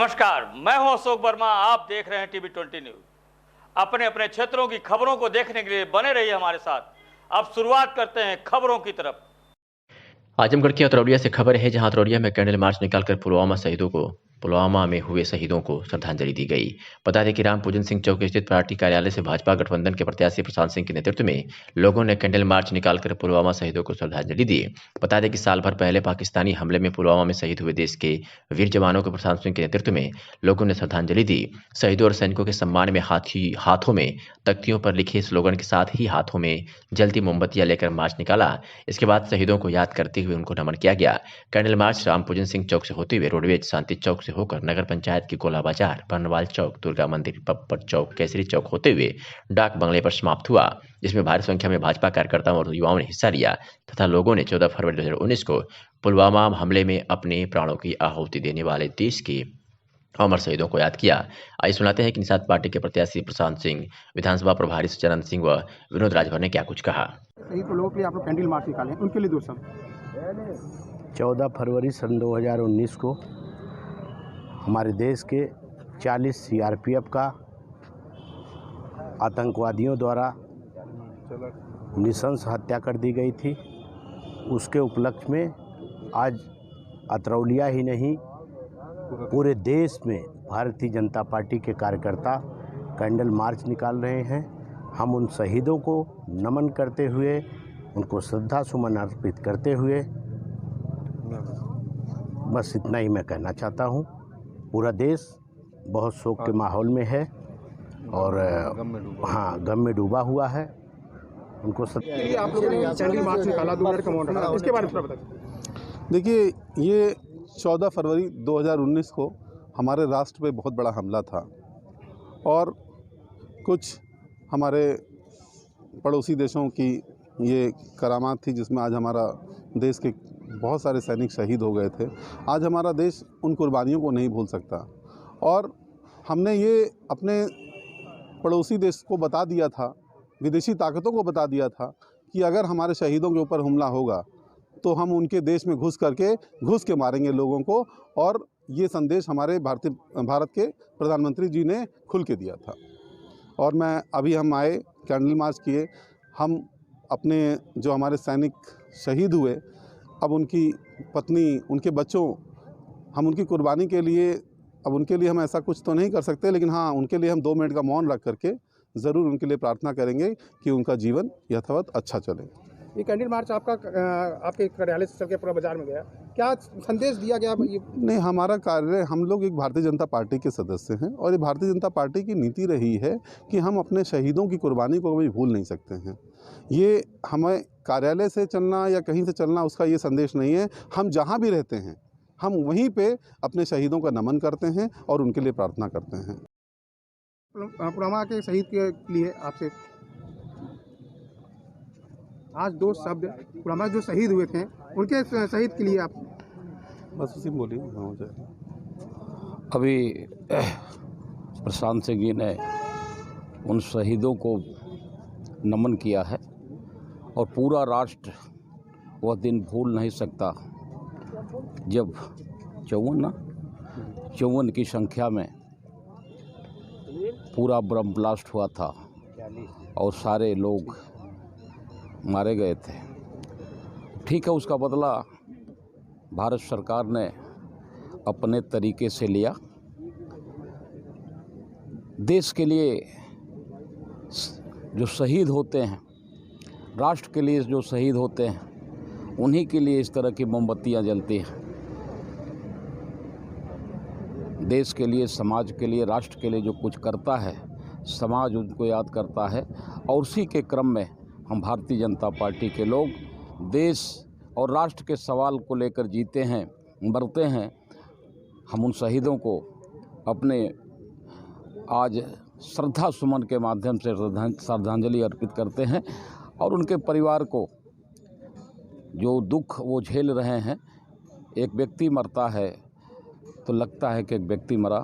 नमस्कार, मैं हूं अशोक वर्मा। आप देख रहे हैं टीवी 20 न्यूज। अपने अपने क्षेत्रों की खबरों को देखने के लिए बने रहिए हमारे साथ। अब शुरुआत करते हैं खबरों की तरफ। आजमगढ़ की अतरौलिया से खबर है, जहां अतरौलिया में कैंडल मार्च निकालकर पुलवामा में हुए शहीदों को श्रद्धांजलि दी गई। बता दें कि राम पूजन सिंह चौक स्थित पार्टी कार्यालय से भाजपा गठबंधन के प्रत्याशी प्रशांत सिंह के नेतृत्व में लोगों ने कैंडल मार्च निकालकर पुलवामा शहीदों को श्रद्धांजलि दी। बता दें कि साल भर पहले पाकिस्तानी हमले में पुलवामा में शहीद हुए देश के वीर जवानों को प्रशांत सिंह के नेतृत्व में लोगों ने श्रद्धांजलि दी। शहीदों और सैनिकों के सम्मान में हाथों में तख्तियों पर लिखे स्लोगन के साथ ही हाथों में जलती मोमबत्तियां लेकर मार्च निकाला। इसके बाद शहीदों को याद करते हुए उनको नमन किया गया। कैंडल मार्च राम पूजन सिंह चौक से होते हुए रोडवेज शांति चौक से होकर नगर पंचायत की गोला बाजार, बर्नवाल चौक, दुर्गा मंदिर, पप्पर चौक, केसरी चौक होते हुए डाक बंगले पर समाप्त हुआ, जिसमें भारी संख्या में भाजपा कार्यकर्ताओं और युवाओं ने हिस्सा लिया तथा लोगों ने 14 फरवरी 2019 को पुलवामा हमले में अपने प्राणों की आहुति देने वाले देश के अमर शहीदों को याद किया। आइए सुनाते हैं कि निषाद पार्टी के प्रत्याशी प्रशांत सिंह, विधानसभा प्रभारी सच्चिदानंद सिंह व विनोद राजभर ने क्या कुछ कहा। शहीद लोगों के लिए आप लोग कैंडल मार्च निकालें, उनके लिए दो शब्द। 14 फरवरी सन 2019 को हमारे देश के 40 सीआरपीएफ का आतंकवादियों द्वारा नृशंस हत्या कर दी गई थी। उसके उपलक्ष्य में आज अतरौलिया ही नहीं, पूरे देश में भारतीय जनता पार्टी के कार्यकर्ता कैंडल मार्च निकाल रहे हैं। हम उन शहीदों को नमन करते हुए, उनको श्रद्धा सुमन अर्पित करते हुए बस इतना ही मैं कहना चाहता हूँ। पूरा देश बहुत शोक के माहौल में है और गम में डूबा हुआ है। उनको के लिए आप लोगों ने कैंडल मार्च निकाला, 2 मिनट का मौन रखा, इसके बारे में थोड़ा बताइए। देखिए, ये 14 फरवरी 2019 को हमारे राष्ट्र पे बहुत बड़ा हमला था और कुछ हमारे पड़ोसी देशों की ये करामात थी, जिसमें आज हमारा देश के बहुत सारे सैनिक शहीद हो गए थे। आज हमारा देश उन कुर्बानियों को नहीं भूल सकता और हमने ये अपने पड़ोसी देश को बता दिया था, विदेशी ताकतों को बता दिया था कि अगर हमारे शहीदों के ऊपर हमला होगा तो हम उनके देश में घुस के मारेंगे लोगों को। और ये संदेश हमारे भारत के प्रधानमंत्री जी ने खुल के दिया था। और हम आए, कैंडल मार्च किए। हम अपने जो हमारे सैनिक शहीद हुए, अब उनकी पत्नी, उनके बच्चों, हम उनकी कुर्बानी के लिए, अब उनके लिए हम ऐसा कुछ तो नहीं कर सकते, लेकिन हाँ, उनके लिए हम 2 मिनट का मौन रख करके ज़रूर उनके लिए प्रार्थना करेंगे कि उनका जीवन यथावत अच्छा चले। ये कैंडल मार्च आपके कार्यालय से चल के पूरा बाजार में गया, क्या संदेश दिया गया? नहीं, हमारा कार्य, हम लोग एक भारतीय जनता पार्टी के सदस्य हैं और ये भारतीय जनता पार्टी की नीति रही है कि हम अपने शहीदों की कुर्बानी को कभी भूल नहीं सकते हैं। ये हमें कार्यालय से चलना या कहीं से चलना, उसका ये संदेश नहीं है। हम जहाँ भी रहते हैं, हम वहीं पे अपने शहीदों का नमन करते हैं और उनके लिए प्रार्थना करते हैं। पुलवामा के शहीद के लिए आपसे आज 2 शब्द, पुलवामा जो शहीद हुए थे उनके शहीद के लिए आप बस उसी बोलिए। हो जाए। अभी प्रशांत सिंह जी ने उन शहीदों को नमन किया है और पूरा राष्ट्र वह दिन भूल नहीं सकता जब 54 की संख्या में पूरा बम ब्लास्ट हुआ था और सारे लोग मारे गए थे। ठीक है, उसका बदला भारत सरकार ने अपने तरीके से लिया। देश के लिए जो शहीद होते हैं, राष्ट्र के लिए जो शहीद होते हैं, उन्हीं के लिए इस तरह की मोमबत्तियां जलती हैं। देश के लिए, समाज के लिए, राष्ट्र के लिए जो कुछ करता है, समाज उनको याद करता है। और उसी के क्रम में हम भारतीय जनता पार्टी के लोग देश और राष्ट्र के सवाल को लेकर जीते हैं, मरते हैं। हम उन शहीदों को अपने आज श्रद्धा सुमन के माध्यम से श्रद्धांजलि अर्पित करते हैं और उनके परिवार को जो दुख वो झेल रहे हैं। एक व्यक्ति मरता है तो लगता है कि एक व्यक्ति मरा।